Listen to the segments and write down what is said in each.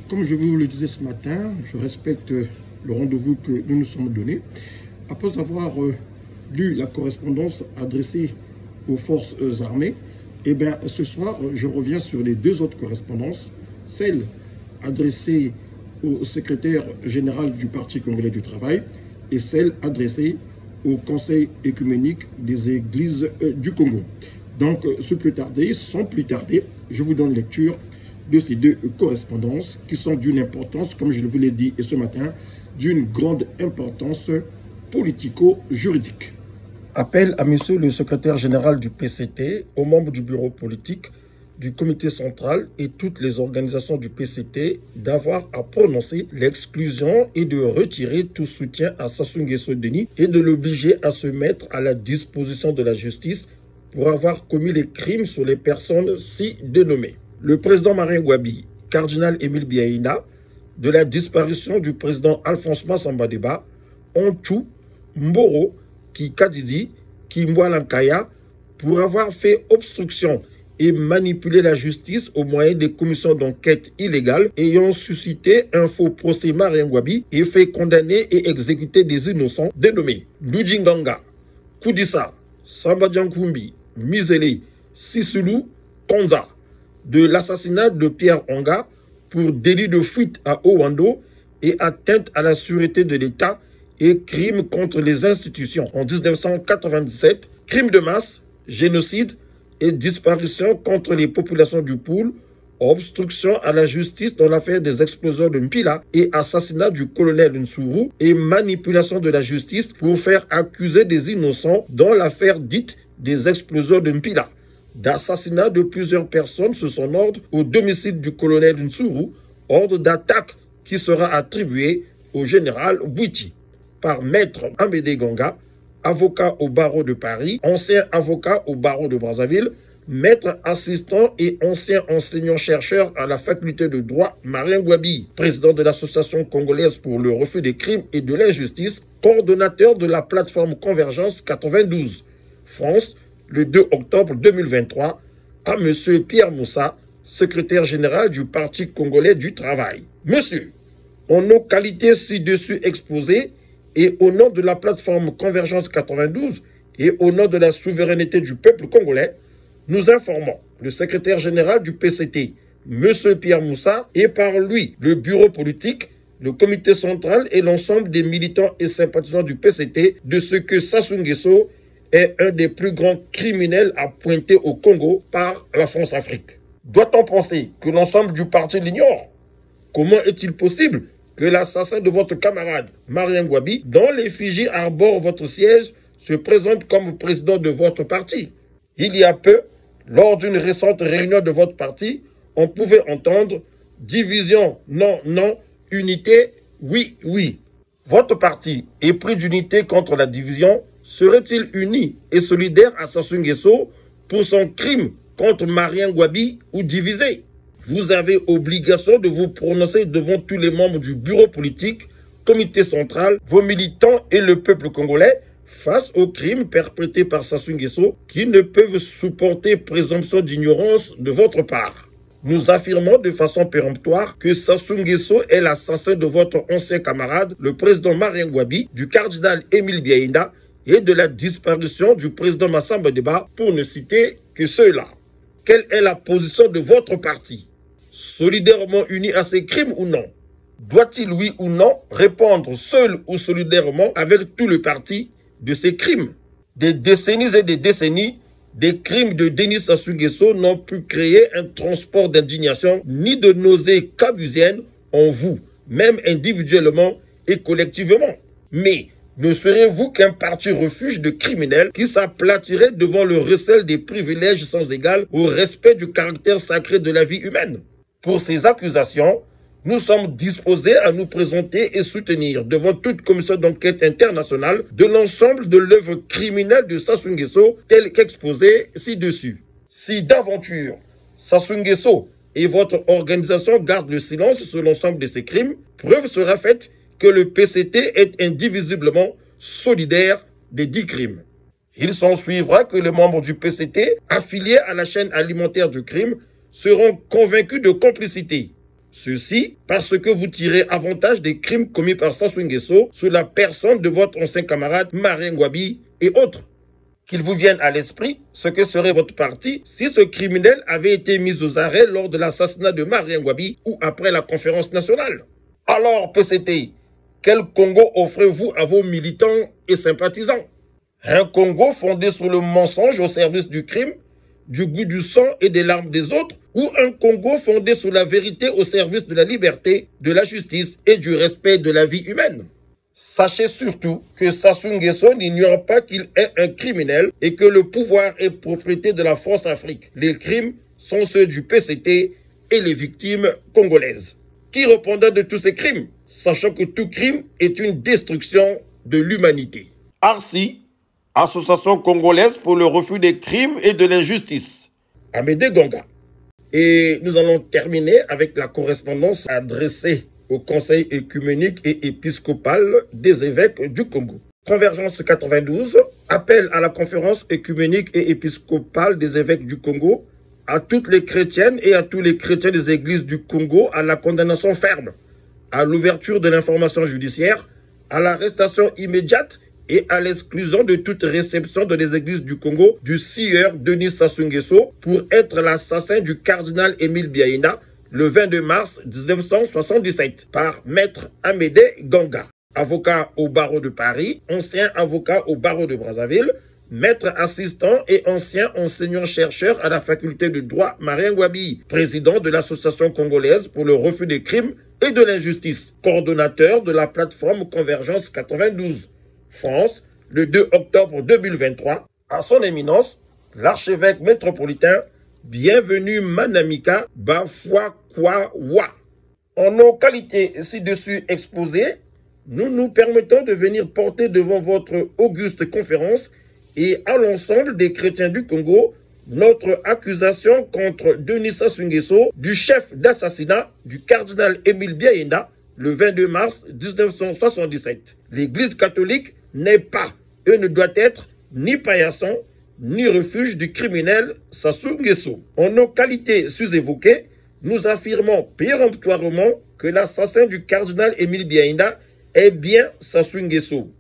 Comme je vous le disais ce matin, je respecte le rendez-vous que nous nous sommes donné. Après avoir lu la correspondance adressée aux forces armées, et bien ce soir, je reviens sur les deux autres correspondances, celle adressée au secrétaire général du Parti congolais du travail et celle adressée au Conseil écuménique des églises du Congo. Donc, sans plus tarder, je vous donne lecture de ces deux correspondances qui sont d'une importance, comme je vous l'ai dit ce matin, d'une grande importance politico-juridique. Appel à monsieur le secrétaire général du PCT, aux membres du bureau politique, du comité central et toutes les organisations du PCT d'avoir à prononcer l'exclusion et de retirer tout soutien à Sassou Nguesso Denis et de l'obliger à se mettre à la disposition de la justice pour avoir commis les crimes sur les personnes ci dénommées. Le président Marien Ngouabi, cardinal Émile Biaïna, de la disparition du président Alphonse Massamba Deba, Onchou, Mboro, Kadidi, Mboualankaya, pour avoir fait obstruction et manipuler la justice au moyen des commissions d'enquête illégales ayant suscité un faux procès Marien Ngouabi et fait condamner et exécuter des innocents dénommés Ndujinganga, Koudissa, Samba Diankoumbi, Mizele, Sissoulou, Konza, de l'assassinat de Pierre Onga pour délit de fuite à Owando et atteinte à la sûreté de l'État et crime contre les institutions en 1997, crime de masse, génocide et disparition contre les populations du Poul, obstruction à la justice dans l'affaire des explosions de Mpila et assassinat du colonel Nsourou et manipulation de la justice pour faire accuser des innocents dans l'affaire dite des explosions de Mpila, d'assassinat de plusieurs personnes sous son ordre au domicile du colonel Nsourou, ordre d'attaque qui sera attribué au général Bouiti par maître Amédée Ganga, avocat au barreau de Paris, ancien avocat au barreau de Brazzaville, maître assistant et ancien enseignant-chercheur à la faculté de droit Marien Ngouabi, président de l'association congolaise pour le refus des crimes et de l'injustice, coordonnateur de la plateforme Convergence 92, France, le 2 octobre 2023, à M. Pierre Moussa, secrétaire général du Parti congolais du travail. Monsieur, en nos qualités ci-dessus exposées, et au nom de la plateforme Convergence 92 et au nom de la souveraineté du peuple congolais, nous informons le secrétaire général du PCT, M. Pierre Moussa, et par lui le bureau politique, le comité central et l'ensemble des militants et sympathisants du PCT de ce que Sassou Nguesso est un des plus grands criminels à pointer au Congo par la France-Afrique. Doit-on penser que l'ensemble du parti l'ignore? Comment est-il possible que l'assassin de votre camarade Marien Ngouabi, dont l'effigie arbore votre siège, se présente comme président de votre parti? Il y a peu, lors d'une récente réunion de votre parti, on pouvait entendre « division, non, non, unité, oui, oui ». Votre parti, épris d'unité contre la division, serait-il uni et solidaire à Sassou Nguesso pour son crime contre Marien Ngouabi ou divisé? Vous avez obligation de vous prononcer devant tous les membres du bureau politique, comité central, vos militants et le peuple congolais face aux crimes perpétrés par Sassou Nguesso qui ne peuvent supporter présomption d'ignorance de votre part. Nous affirmons de façon péremptoire que Sassou Nguesso est l'assassin de votre ancien camarade, le président Marien Ngouabi, du cardinal Émile Biaïna et de la disparition du président Massamba Deba, pour ne citer que ceux-là. Quelle est la position de votre parti? Solidairement uni à ces crimes ou non? Doit-il, oui ou non, répondre seul ou solidairement avec tout le parti de ces crimes? Des décennies et des décennies, des crimes de Denis Sassou Nguesso n'ont pu créer un transport d'indignation ni de nausée cabusienne en vous, même individuellement et collectivement. Mais ne serez-vous qu'un parti refuge de criminels qui s'applatirait devant le recel des privilèges sans égal au respect du caractère sacré de la vie humaine? Pour ces accusations, nous sommes disposés à nous présenter et soutenir devant toute commission d'enquête internationale de l'ensemble de l'œuvre criminelle de Sassou Nguesso telle qu'exposée ci-dessus. Si d'aventure Sassou Nguesso et votre organisation gardent le silence sur l'ensemble de ces crimes, preuve sera faite que le PCT est indivisiblement solidaire des 10 crimes. Il s'ensuivra que les membres du PCT, affiliés à la chaîne alimentaire du crime, seront convaincus de complicité. Ceci parce que vous tirez avantage des crimes commis par Sassou Nguesso sous la personne de votre ancien camarade Marien Ngouabi et autres. Qu'il vous vienne à l'esprit ce que serait votre parti si ce criminel avait été mis aux arrêts lors de l'assassinat de Marien Ngouabi ou après la conférence nationale. Alors, PCT, quel Congo offrez-vous à vos militants et sympathisants? Un Congo fondé sur le mensonge au service du crime, du goût du sang et des larmes des autres, ou un Congo fondé sur la vérité au service de la liberté, de la justice et du respect de la vie humaine? Sachez surtout que Sassou Nguesso n'ignore pas qu'il est un criminel et que le pouvoir est propriété de la France-Afrique. Les crimes sont ceux du PCT et les victimes congolaises. Qui répondra de tous ces crimes, sachant que tout crime est une destruction de l'humanité? ARCI, Association congolaise pour le refus des crimes et de l'injustice. Amédée Gonga. Et nous allons terminer avec la correspondance adressée au Conseil écuménique et épiscopal des évêques du Congo. Convergence 92 appelle à la conférence écuménique et épiscopale des évêques du Congo, à toutes les chrétiennes et à tous les chrétiens des églises du Congo à la condamnation ferme, à l'ouverture de l'information judiciaire, à l'arrestation immédiate et à l'exclusion de toute réception dans les églises du Congo du sieur Denis Sassou Nguesso pour être l'assassin du cardinal Émile Biaïna le 22 mars 1977 par Maître Amédée Gonga, avocat au barreau de Paris, ancien avocat au barreau de Brazzaville, maître assistant et ancien enseignant-chercheur à la faculté de droit Marien Ngouabi, président de l'Association congolaise pour le refus des crimes et de l'injustice, coordonnateur de la plateforme Convergence 92, France, le 2 octobre 2023, à son éminence, l'archevêque métropolitain, bienvenue Manamika Bafouakwawa. En nos qualités ci-dessus exposées, nous nous permettons de venir porter devant votre auguste conférence et à l'ensemble des chrétiens du Congo notre accusation contre Denis Sassou Nguesso du chef d'assassinat du cardinal Émile Biaïna le 22 mars 1977. L'Église catholique n'est pas et ne doit être ni paillasson ni refuge du criminel Sassou Nguesso. En nos qualités sus-évoquées, nous affirmons péremptoirement que l'assassin du cardinal Émile Biaïna est bien Sassou Nguesso.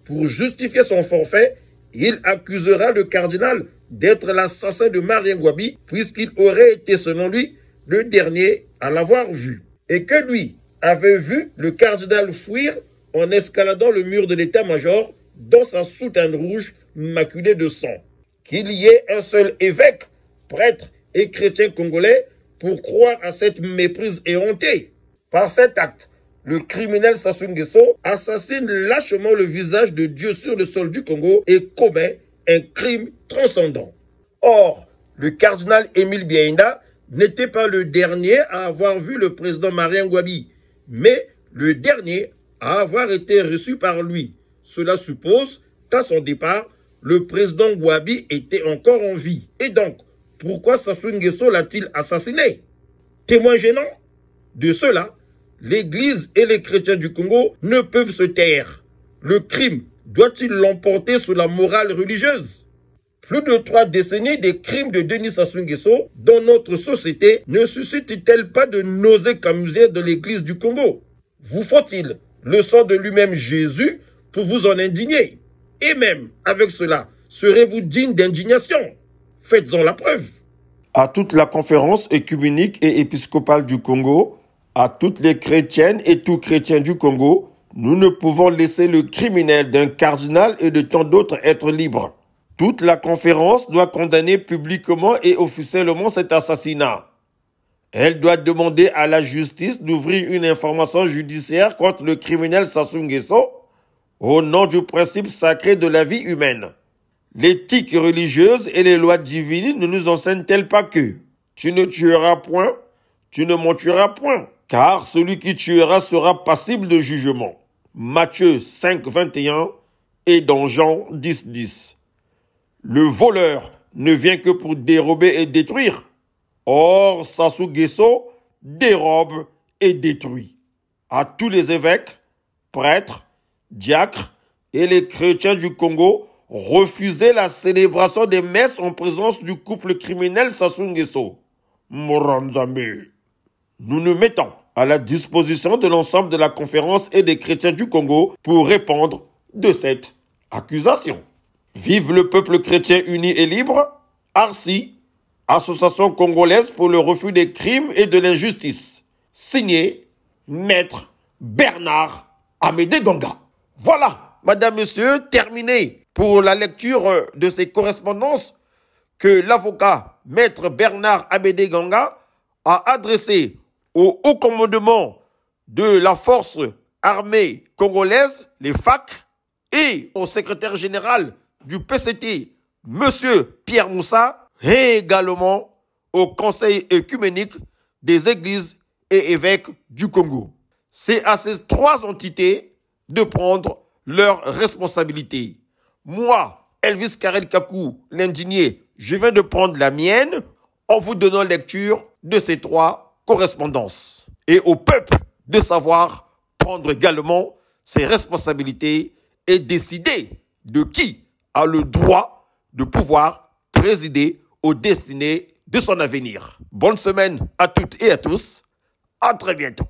Pour justifier son forfait, il accusera le cardinal d'être l'assassin de Marien Ngouabi, puisqu'il aurait été, selon lui, le dernier à l'avoir vu. Et que lui avait vu le cardinal fuir en escaladant le mur de l'état-major dans sa soutane rouge maculée de sang. Qu'il y ait un seul évêque, prêtre et chrétien congolais pour croire à cette méprise éhontée. Par cet acte, le criminel Sassou Nguesso assassine lâchement le visage de Dieu sur le sol du Congo et commet un crime transcendant. Or, le cardinal Émile Biaïna n'était pas le dernier à avoir vu le président Marien Ngouabi, mais le dernier à avoir été reçu par lui. Cela suppose qu'à son départ, le président Ngouabi était encore en vie. Et donc, pourquoi Sassou Nguesso l'a-t-il assassiné? Témoin gênant? De cela, l'Église et les chrétiens du Congo ne peuvent se taire. Le crime doit-il l'emporter sur la morale religieuse? Plus de 3 décennies des crimes de Denis Sassou Nguesso dans notre société ne suscitent-elles pas de nausées qu'amuser de l'Église du Congo? Vous faut-il le sang de lui-même Jésus pour vous en indigner? Et même avec cela, serez-vous digne d'indignation? Faites-en la preuve. À toute la conférence écuménique et épiscopale du Congo, à toutes les chrétiennes et tous chrétiens du Congo, nous ne pouvons laisser le criminel d'un cardinal et de tant d'autres être libre. Toute la conférence doit condamner publiquement et officiellement cet assassinat. Elle doit demander à la justice d'ouvrir une information judiciaire contre le criminel Sassou Nguesso au nom du principe sacré de la vie humaine. L'éthique religieuse et les lois divines ne nous enseignent-elles pas que tu ne tueras point, tu ne mentiras point, car celui qui tuera sera passible de jugement. Matthieu 5, 21 et dans Jean 10, 10. Le voleur ne vient que pour dérober et détruire. Or, Sassou Nguesso dérobe et détruit. À tous les évêques, prêtres, diacres et les chrétiens du Congo, refuser la célébration des messes en présence du couple criminel Sassou Nguesso. Moranzambe. Nous nous mettons à la disposition de l'ensemble de la conférence et des chrétiens du Congo pour répondre de cette accusation. Vive le peuple chrétien uni et libre, ARCI, Association congolaise pour le refus des crimes et de l'injustice. Signé Maître Bernard Amédée Ganga. Voilà, madame, monsieur, terminé pour la lecture de ces correspondances que l'avocat Maître Bernard Amédée Ganga a adressées au haut commandement de la force armée congolaise, les FAC, et au secrétaire général du PCT, monsieur Pierre Moussa, et également au conseil œcuménique des églises et évêques du Congo. C'est à ces trois entités de prendre leurs responsabilités. Moi, Elvis Karel Kakou, l'indigné, je viens de prendre la mienne en vous donnant lecture de ces trois correspondances. Et au peuple de savoir prendre également ses responsabilités et décider de qui a le droit de pouvoir présider aux destinées de son avenir. Bonne semaine à toutes et à tous. À très bientôt.